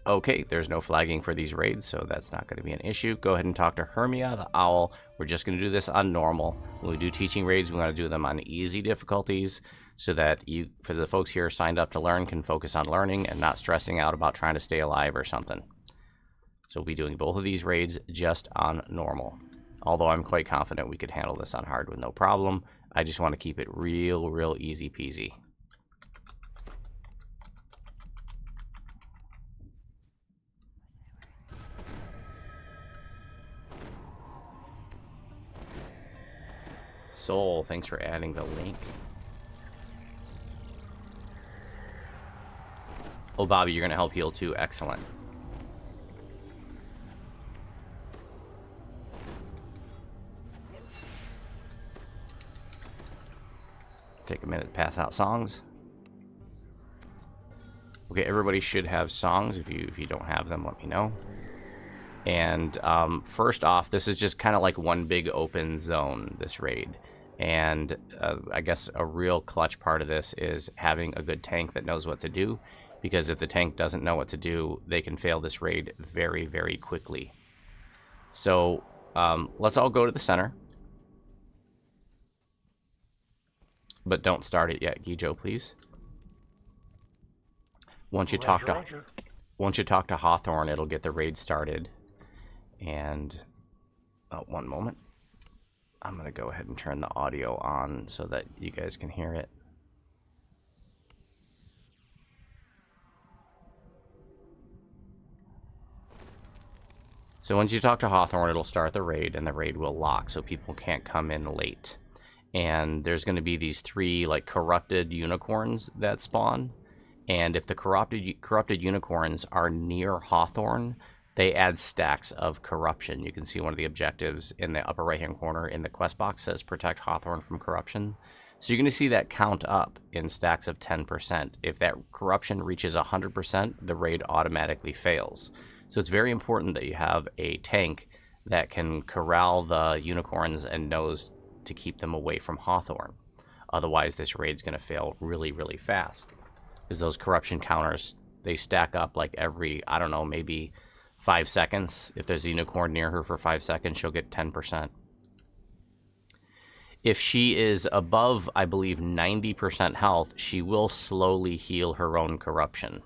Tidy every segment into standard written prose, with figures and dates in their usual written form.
Okay, there's no flagging for these raids, so that's not going to be an issue. Go ahead and talk to Hermia, the owl. We're just going to do this on normal. When we do teaching raids, we want to do them on easy difficulties so that you, for the folks here signed up to learn, can focus on learning and not stressing out about trying to stay alive or something. So we'll be doing both of these raids just on normal. Although I'm quite confident we could handle this on hard with no problem. I just want to keep it real easy peasy. Soul, thanks for adding the link. Oh, Bobby, you're going to help heal too. Excellent. Take a minute to pass out songs. Okay, everybody should have songs. If you don't have them, let me know. And first off, this is just kind of like one big open zone, this raid. And I guess a real clutch part of this is having a good tank that knows what to do. Because if the tank doesn't know what to do, they can fail this raid very quickly. So let's all go to the center. But don't start it yet, Gijo, please. Once you talk to Hawthorne, it'll get the raid started. And one moment. I'm going to go ahead and turn the audio on so that you guys can hear it. So once you talk to Hawthorne, it'll start the raid, and the raid will lock, so people can't come in late. And there's going to be these 3 like corrupted unicorns that spawn. And if the corrupted unicorns are near Hawthorne, they add stacks of corruption. You can see one of the objectives in the upper right-hand corner in the quest box says protect Hawthorne from corruption. So you're going to see that count up in stacks of 10%. If that corruption reaches 100%, the raid automatically fails. So it's very important that you have a tank that can corral the unicorns and knows to keep them away from Hawthorne. Otherwise, this raid's going to fail really fast. Because those corruption counters, they stack up like every, I don't know, maybe 5 seconds. If there's a unicorn near her for 5 seconds, she'll get 10%. If she is above, I believe, 90% health, she will slowly heal her own corruption.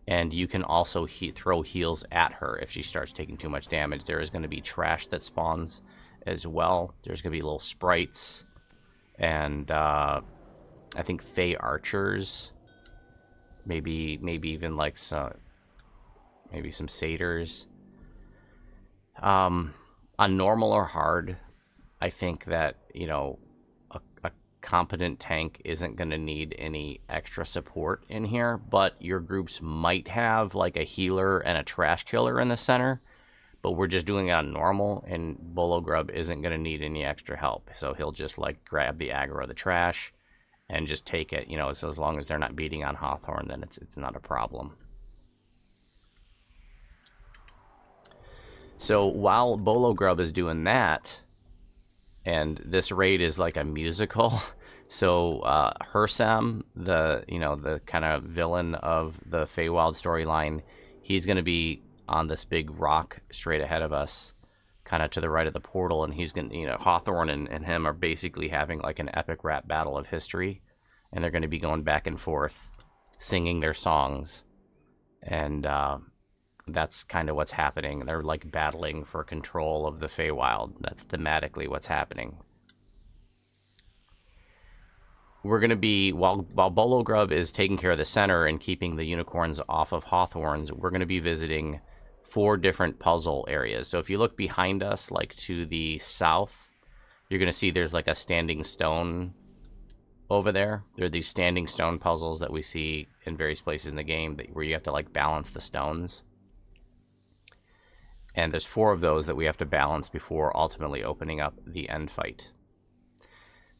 And you can also throw heals at her if she starts taking too much damage. There is going to be trash that spawns as well. There's going to be little sprites. And I think Fey Archers. Maybe even like some satyrs. On normal or hard, I think that, you know, a competent tank isn't going to need any extra support in here, but your groups might have like a healer and a trash killer in the center, but we're just doing it on normal, and Bolo Grub isn't going to need any extra help, so he'll just like grab the aggro of the trash and just take it, you know. So as long as they're not beating on Hawthorne, then it's not a problem. So while Bolo Grub is doing that, and this raid is like a musical, so Hersam, the kind of villain of the Feywild storyline, he's going to be on this big rock straight ahead of us, kind of to the right of the portal, and he's going to, you know, Hawthorne and him are basically having like an epic rap battle of history, and they're going to be going back and forth, singing their songs, and that's kind of what's happening. They're like battling for control of the Feywild. That's thematically what's happening. We're going to be, while Bolo Grub is taking care of the center and keeping the unicorns off of Hawthorne's, we're going to be visiting 4 different puzzle areas. So if you look behind us, like to the south, you're going to see there's like a standing stone over there. There are these standing stone puzzles that we see in various places in the game where you have to like balance the stones. And there's 4 of those that we have to balance before ultimately opening up the end fight.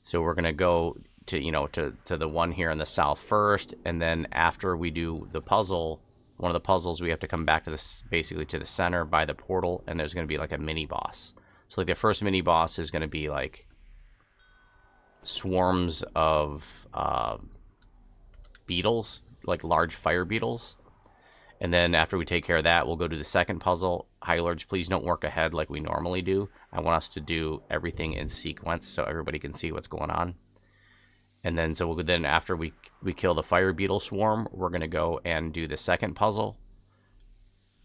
So we're going to go to, you know, to the one here in the south first, and then after we do the puzzle, one of the puzzles, we have to come back to this, basically to the center by the portal, and there's going to be like a mini boss. So like the first mini boss is going to be like swarms of beetles, like large fire beetles. And then after we take care of that, we'll go to the second puzzle. High Lords, please don't work ahead like we normally do. I want us to do everything in sequence so everybody can see what's going on. And then, so then after we kill the fire beetle swarm, we're going to go and do the second puzzle.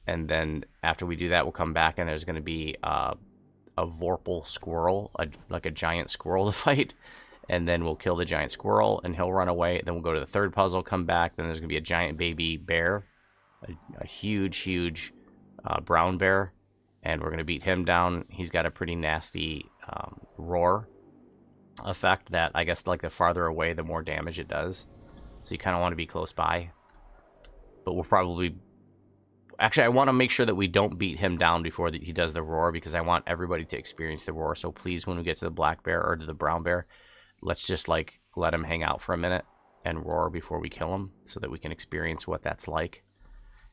And then after we do that, we'll come back and there's going to be a Vorpal squirrel, like a giant squirrel to fight. And then we'll kill the giant squirrel and he'll run away. Then we'll go to the third puzzle, come back. Then there's going to be a giant baby bear, a huge brown bear. And we're going to beat him down. He's got a pretty nasty roar effect that I guess like the farther away, the more damage it does. So you kind of want to be close by. But we'll probably... Actually, I want to make sure that we don't beat him down before he does the roar because I want everybody to experience the roar. So please, when we get to the black bear or to the brown bear, let's just like let him hang out for a minute and roar before we kill him so that we can experience what that's like.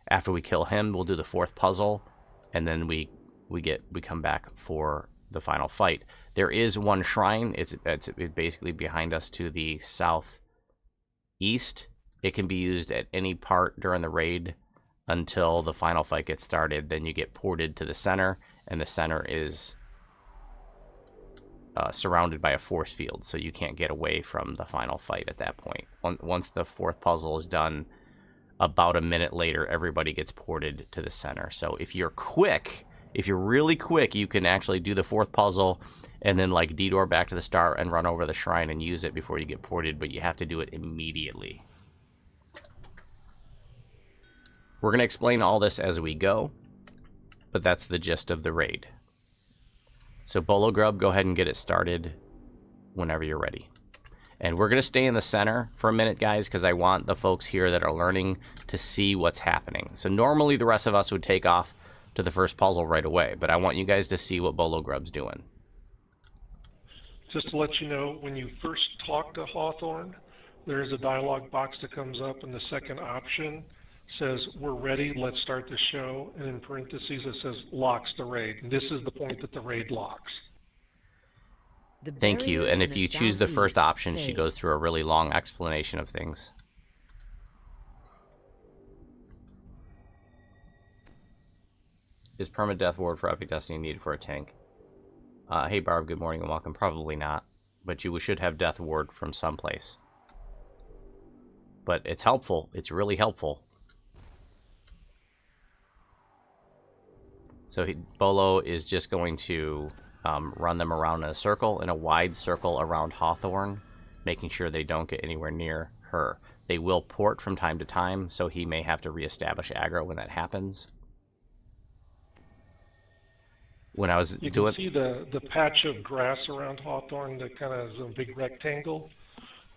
After we kill him, we'll do the fourth puzzle and then we come back for the final fight. There is one shrine. It's basically behind us to the southeast. It can be used at any part during the raid until the final fight gets started. Then you get ported to the center, and the center is surrounded by a force field, so you can't get away from the final fight at that point. Once the fourth puzzle is done, about a minute later, everybody gets ported to the center. So if you're quick, if you're really quick, you can actually do the fourth puzzle and then like detour back to the start and run over the shrine and use it before you get ported, but you have to do it immediately. We're going to explain all this as we go, but that's the gist of the raid. So Bolo Grub, go ahead and get it started whenever you're ready. And we're going to stay in the center for a minute, guys, because I want the folks here that are learning to see what's happening. So normally the rest of us would take off to the first puzzle right away, but I want you guys to see what Bolo Grub's doing. Just to let you know, when you first talk to Hawthorne, there is a dialog box that comes up, and the second option says, "We're ready, let's start the show," and in parentheses it says, "locks the raid." And this is the point that the raid locks. Thank you, and if you choose the first option, she goes through a really long explanation of things. Is permadeath ward for Epic Destiny needed for a tank? Hey Barb, good morning and welcome. Probably not, but you should have death ward from someplace. But it's helpful. It's really helpful. So Bolo is just going to run them around in a circle, in a wide circle around Hawthorne, making sure they don't get anywhere near her. They will port from time to time, so he may have to reestablish aggro when that happens. When I was you can see the patch of grass around Hawthorne that kind of is a big rectangle.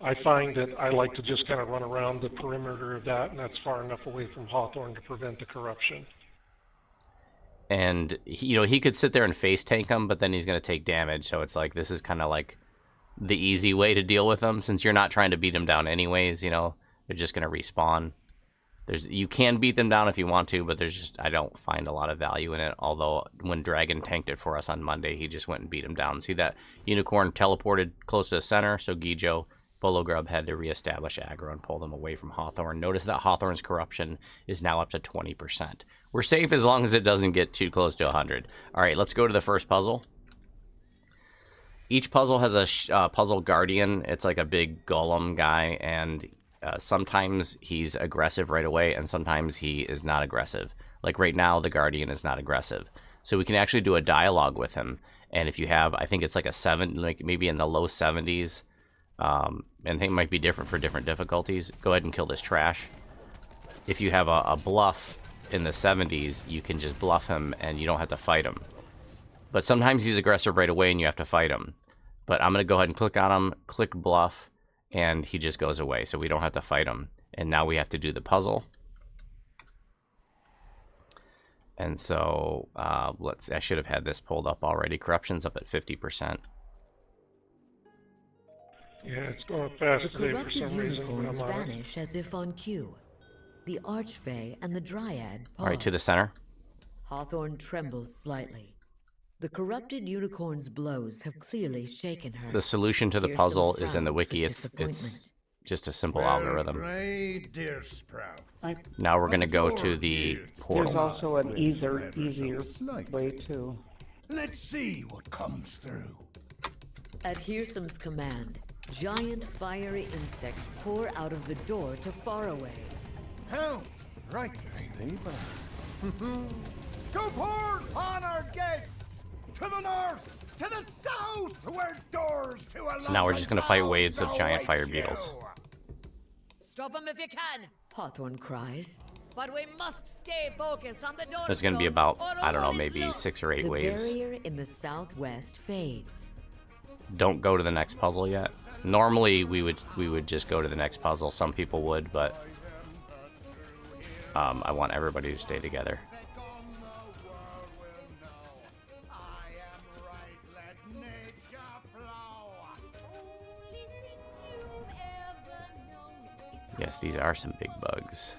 I find that I like to just kind of run around the perimeter of that, and that's far enough away from Hawthorne to prevent the corruption. And he could sit there and face tank him, but then he's going to take damage. So it's like this is kind of like the easy way to deal with him, since you're not trying to beat him down anyways. They're just going to respawn. You can beat them down if you want to, but I don't find a lot of value in it. Although when Dragon tanked it for us on Monday, he just went and beat him down. See that unicorn teleported close to the center, so Gijo, Bolo Grub had to reestablish aggro and pull them away from Hawthorne. Notice that Hawthorne's corruption is now up to 20%. We're safe as long as it doesn't get too close to 100. All right, let's go to the first puzzle. Each puzzle has a puzzle guardian. It's like a big golem guy, and sometimes he's aggressive right away, and sometimes he is not aggressive. Like right now, the guardian is not aggressive. So we can actually do a dialogue with him. And if you have, I think it's like a 7, like maybe in the low 70s, and I think it might be different for different difficulties. Go ahead and kill this trash. If you have a bluff in the 70s, you can just bluff him and you don't have to fight him. But sometimes he's aggressive right away and you have to fight him. But I'm going to go ahead and click on him, click bluff, and he just goes away, so we don't have to fight him. And now we have to do the puzzle. And so I should have had this pulled up already. Corruption's up at 50%. Yeah, it's going fast today for some reason. The corrupted unicorns vanish as if on cue. The Archfey and the Dryad pause. All right, to the center. Hawthorne trembles slightly. The corrupted unicorn's blows have clearly shaken her. The solution to the puzzle is in the wiki. It's Just a simple algorithm. Great deer sprout. Now we're gonna go to the There's portal. also an easier way too. Let's see what comes through. At Hearsom's command, giant fiery insects pour out of the door to Faraway. Hell, right, baby. Go forth, honored guests! To the north, to the south, where doors to a So now we're just gonna fight waves of giant fire await you. beetles. Stop them if you can, Hawthorne cries. But we must stay focused on the door. There's gonna be about, I don't know, maybe 6 or 8 The waves. barrier in the southwest fades. Don't go to the next puzzle yet. Normally we would just go to the next puzzle. Some people would, but I want everybody to stay together. Yes, these are some big bugs.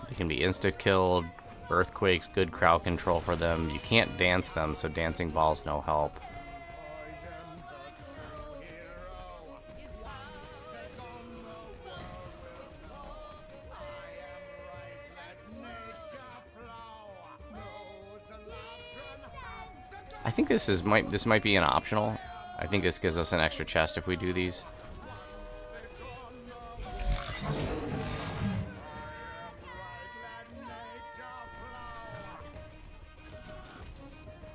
They can be insta-killed, earthquakes, good crowd control for them. You can't dance them, so dancing balls no help. I think this might be an optional. I think this gives us an extra chest if we do these.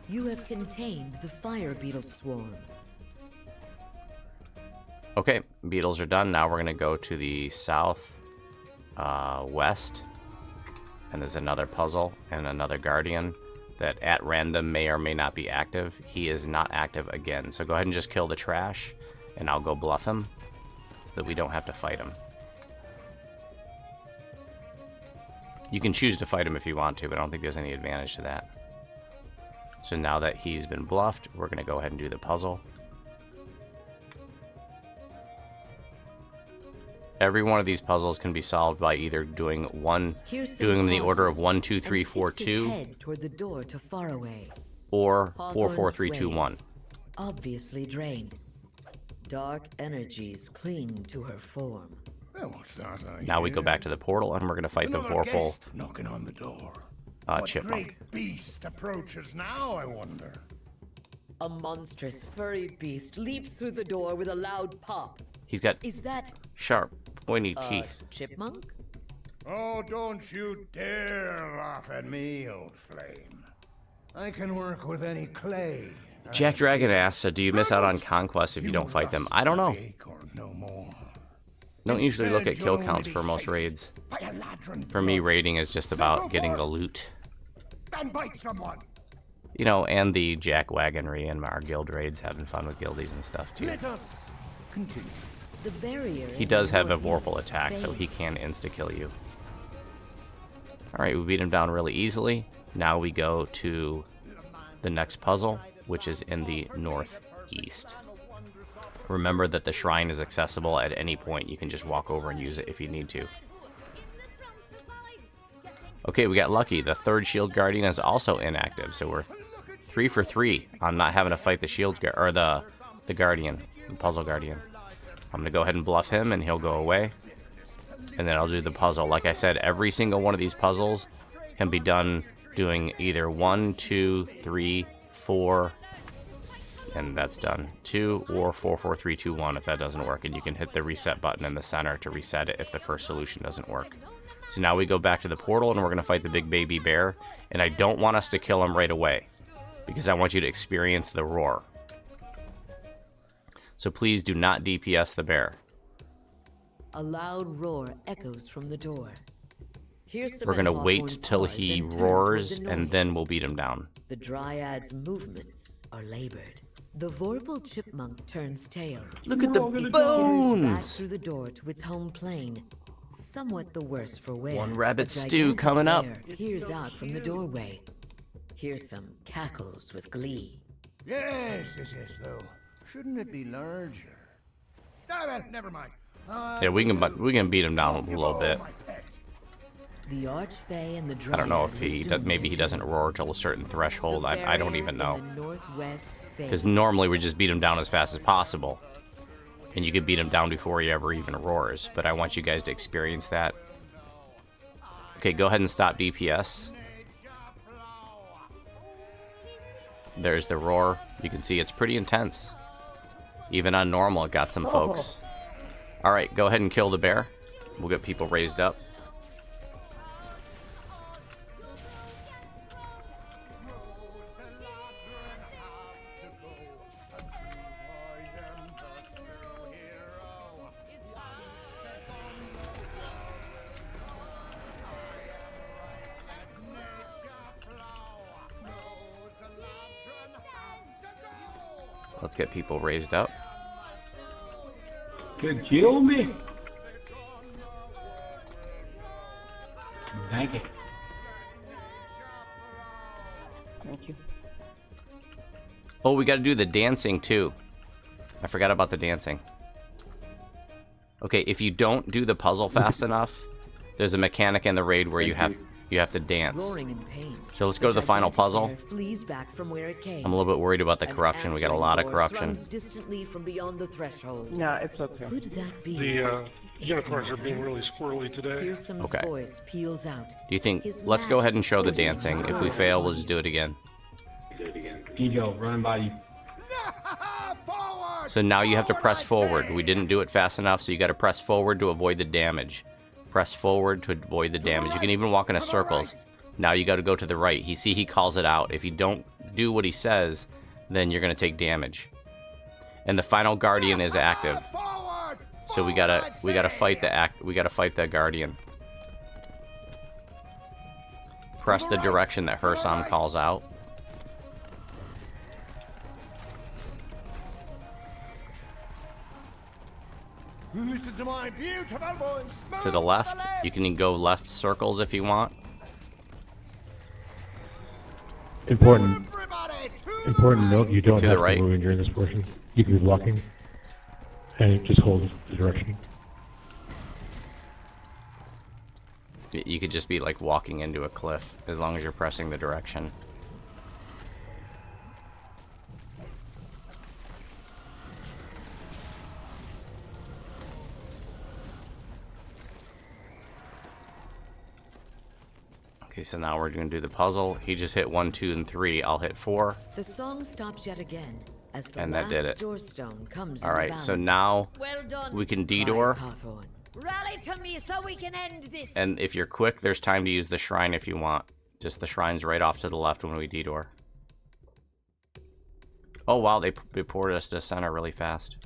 You have contained the fire beetle swarm. Okay, beetles are done. Now we're gonna go to the south west, and there's another puzzle and another guardian that at random may or may not be active. He is not active again, so go ahead and just kill the trash, and I'll go bluff him so that we don't have to fight him. You can choose to fight him if you want to, but I don't think there's any advantage to that. So now that he's been bluffed, we're gonna go ahead and do the puzzle. Every one of these puzzles can be solved by either doing them in the order of 1, 2, 3, 4, 2, Head toward the door to Faraway. or 4, Hawthorne 4, 3, 2, 1. sways, obviously drained. Dark energies cling to her form. Well, what's that I Now we go hear? back to the portal, and we're gonna fight the Another Vorpal guest knocking on the door. What chipmunk. great beast approaches now, I wonder? A monstrous furry beast leaps through the door with a loud pop. He's got Is that sharp, pointy a teeth. chipmunk? Oh, don't you dare laugh at me, old flame. I can work with any clay. Jack Dragon asks, do you miss out on conquests if you don't fight them? I don't know. No more. Don't usually look at Instead, kill you'll counts only for be most sated raids. by a ladron For me, blood. raiding is just about getting the loot. And bite someone. You know, and the jack wagonry and our guild raids, having fun with guildies and stuff too. Let us continue. The barrier. He in does the have a northeast Vorpal attack, so he fades. can insta-kill you. Alright, we beat him down really easily. Now we go to the next puzzle, which is in the northeast. Remember that the shrine is accessible at any point. You can just walk over and use it if you need to. Okay, we got lucky. The third shield guardian is also inactive, so we're 3 for 3 on not having to fight the shield or the guardian, the puzzle guardian. I'm gonna go ahead and bluff him, and he'll go away, and then I'll do the puzzle. Like I said, every single one of these puzzles can be done doing either 1, 2, 3, 4, and that's done. 2 or 4, 4, 3, 2, 1 if that doesn't work, and you can hit the reset button in the center to reset it if the first solution doesn't work. So now we go back to the portal, and we're going to fight the big baby bear, and I don't want us to kill him right away, because I want you to experience the roar. So please do not DPS the bear. A loud roar echoes from the door. Here's We're going to wait till he roars, and then we'll beat him down. The Dryad's movements are labored. The Vorpal chipmunk turns tail. Look at the It skitters back bones! through the door to its home plane. Somewhat the worse for wear. One rabbit A stew gigantic coming up. bear peers out from the doorway. Some cackles with glee. Yes, though. Shouldn't it be larger? Ah, well, never mind. Yeah, we can beat him down a little bit. The Archfey and the I don't know Dryad if he resume maybe he their doesn't journey. roar till a certain threshold. The I don't barrier even in know. the northwest Because fades. normally we just beat him down as fast as possible. And you could beat him down before he ever even roars. But I want you guys to experience that. Okay, go ahead and stop DPS. There's the roar. You can see it's pretty intense. Even on normal, it got some folks. Alright, go ahead and kill the bear. We'll get people raised up. Let's get people raised up. Could kill me. Thank you. Thank you. Oh, we got to do the dancing too. I forgot about the dancing. Okay, if you don't do the puzzle fast enough, there's a mechanic in the raid where you have to dance. Roaring in pain. So let's go to the final gigantic puzzle. bear flees back from where it came. I'm a little bit worried about the An corruption. We got a answering lot of roar corruption. thrums distantly from beyond the threshold. Yeah, it's okay. Could that be? The It's unicorns are not being her. really squirrely today. Fearsome's Okay. voice peals out. Do you think? His Let's go ahead and show the magic dancing. forcing If we his fail, will we'll just do it again. Ego, running by you. Forward! So now you have to Forward, press I forward. say! We didn't do it fast enough, so you got to press forward to avoid the damage. Press forward to avoid the damage. You can even walk in a circles. Now you got to go to the right. He calls it out. If you don't do what he says, then you're gonna take damage. And the final guardian is active. Forward! So we gotta fight the guardian. Press the direction that Hursam calls out. Listen to my beautiful voice. To the left. You can go left circles if you want. Important Everybody, note, you don't To the have to right. be moving during this portion. You can be walking and just hold the direction. You could just be like walking into a cliff as long as you're pressing the direction. Okay, so now we're going to do the puzzle. He just hit 1, 2, and 3. I'll hit 4. The song stops yet again as the And that last did it. doorstone comes All into right, so balance. now Well done. we can Cries D-door. Hawthorne. Rally to me so we can end this. And if you're quick, there's time to use the shrine if you want. Just the shrine's right off to the left when we D-door. Oh wow, they ported us to center really fast.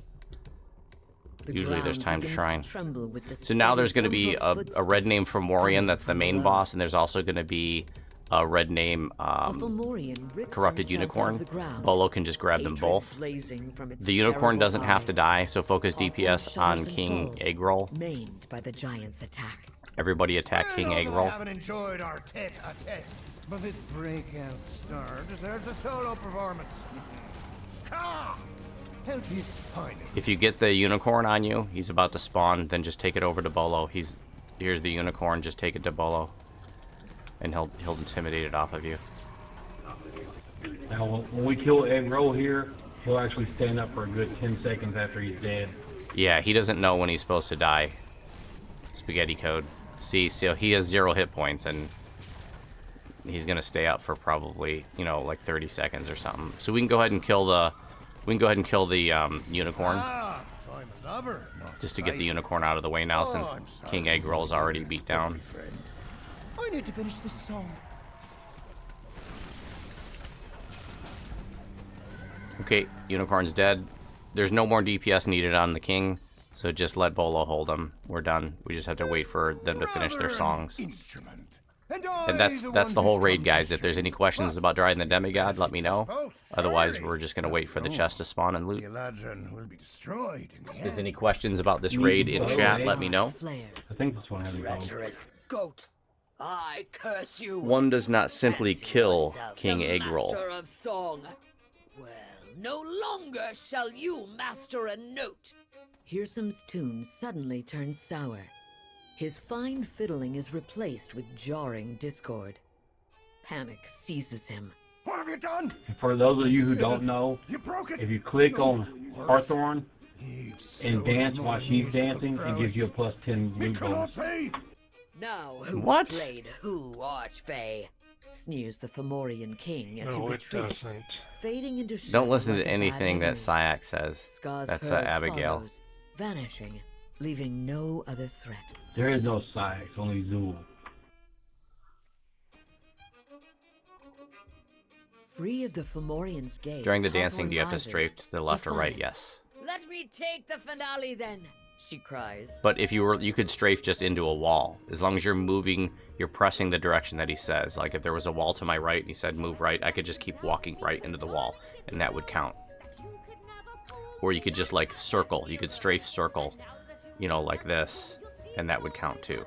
The Usually there's ground time to begins shrine. tremble with the So now steady there's going to be thump a of red name for footsteps Morian, coming that's the from main below. boss, and there's also going to be a red name A Fomorian rips corrupted himself out of unicorn. the ground. Bolo can just grab them Hatred both. blazing from its The unicorn terrible doesn't have to eye. die, so focus Hawthorne DPS on shudders and King falls, Eggroll. maimed by the giant's attack. Everybody attack King I Eggroll. haven't enjoyed our tete-a-tete, but this breakout star deserves a solo performance. Ska! Healthiest pine. If you get the unicorn on you, he's about to spawn, then just take it over to Bolo. Here's the unicorn, just take it to Bolo. And he'll intimidate it off of you. Now, when we kill Egg Roll here, he'll actually stand up for a good 10 seconds after he's dead. Yeah, he doesn't know when he's supposed to die. Spaghetti code. See, so he has 0 hit points, and he's gonna stay up for probably, like 30 seconds or something. So we can go ahead and kill the, unicorn, Ah, I'm a lover. not just to get the fighter. unicorn out of the way now, since I'm sorry. King Eggroll's already beat down. Friend. I need to finish this song. Okay, unicorn's dead. There's no more DPS needed on the king, so just let Bolo hold him. We're done. We just have to wait for them to finish their Rather an songs. Instrument. And that's the whole raid, guys. If there's any questions about Dryad and the Demigod, let me know. Otherwise, we're just gonna wait for the chest to spawn and loot. The Eladrin will be destroyed in the If there's end. any questions about this raid in chat, let me know. Flares. I think this one has a bone. Treacherous goat. I curse you. One does not simply Fancy kill yourself King the Eggroll. Master of song. Well, no longer shall you master a note. Hearsome's tune suddenly turns sour. His fine fiddling is replaced with jarring discord. Panic seizes him. What have you done? For those of you who don't know, You broke it. if you click on Hawthorne You've and stolen dance my while she's musical dancing, it gives you a prowess. +10 It loot bonus. cannot be. Now who's What? played who, Archfey? Sneers the Fomorian king as he No, it retreats, doesn't. fading into shadow Don't listen like to a bad anything that memory. Syax says. Ska's That's herd Abigail. follows, vanishing, leaving no other threat. There is no Syax, only Zool. Free of the Fomorian's gaze, During the dancing, Hawthorne do you have to rises, strafe to the left or right? defiant. Yes. Let me take the finale then. She cries. But if you could strafe just into a wall. As long as you're moving, you're pressing the direction that he says. Like if there was a wall to my right and he said move right, I could just keep walking right into the wall and that would count. Or you could just like circle. You could strafe circle, you know, like this, and that would count too.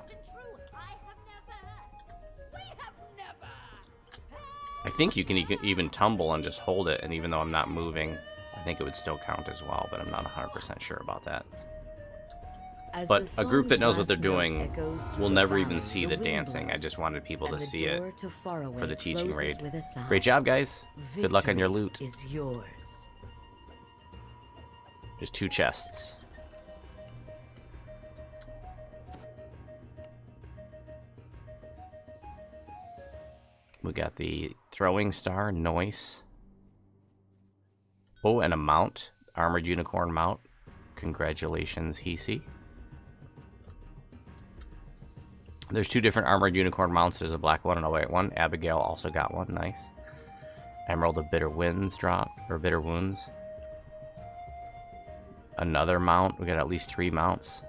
I think you can even tumble and just hold it, and even though I'm not moving, I think it would still count as well, but I'm not 100% sure about that. As But the a group that song's knows what they're last note doing echoes through will the never valley, even see the wind dancing. I blows, just wanted people to and the see it door to Faraway for the teaching closes raid. with a sigh. Great job, guys. Good luck on your Victory loot. is yours. There's 2 chests. We got the throwing star, noise. Oh, and a mount. Armored unicorn mount. Congratulations, Hisi. There's 2 different armored unicorn mounts. There's a black one and a white one. Abigail also got one. Nice. Emerald of Bitter Winds drop. Or Bitter Wounds. Another mount. We got at least 3 mounts.